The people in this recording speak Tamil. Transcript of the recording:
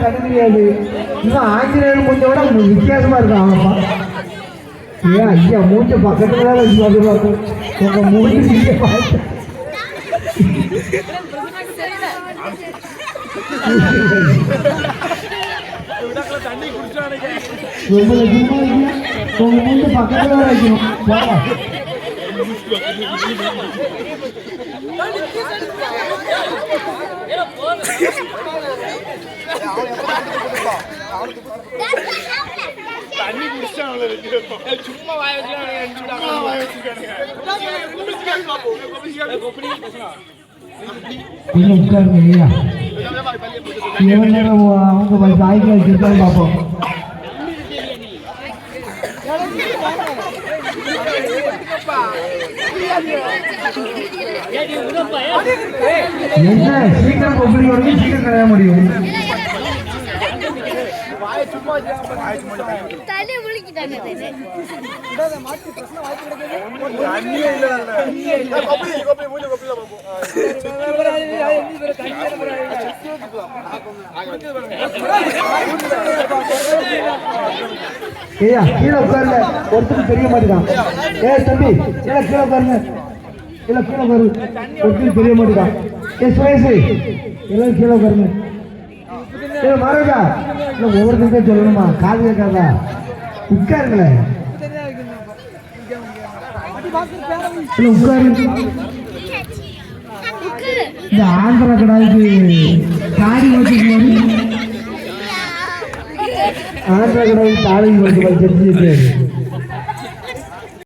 கண்டு தெரியாது. இன்னும் ஆஞ்சநேயர் மூஞ்சோட வித்தியாசமா இருக்கும் அவங்கப்பா. ஏன் ஐயா மூஞ்ச பக்கத்துல தான் வச்சு பார்த்து உங்க மூஞ்சி பார்த்து தண்ணி குடிச்சானுங்க. உங்க மூஞ்ச பக்கத்துல தான் வைக்கணும். தண்ணி குடிச்சா சும்மா வாய உட்காருங்க. அவங்க தாய்க்கு வச்சிருக்காங்க பார்ப்போம். என்ன சீக்கிரம் கொப்பரி வரைக்கும் சீக்கிரம் கரைய முடியும். ஏயா கீழே உட்கார்ல ஒருத்தருக்கு தெரிய மாட்டேங்கான். ஏ தம்பி கீழே கீழே உட்காருங்க. கீழே கீழே உட்காரு. ஒருத்தருக்கு தெரிய மாட்டேங்கான். ஏ சுரேஷ் எல்லாரும் கீழே உட்காருங்க. ஏ மகாராஜா இல்லை ஒவ்வொருத்தருக்கே சொல்லணுமா? காது கேட்காதா? உட்காருங்களேன். இல்லை உட்காரு. இந்த ஆந்திரா கடாய்க்கு தாடி வச்சுக்கு ஆந்திரா கடாய்க்கு தாடி வச்சு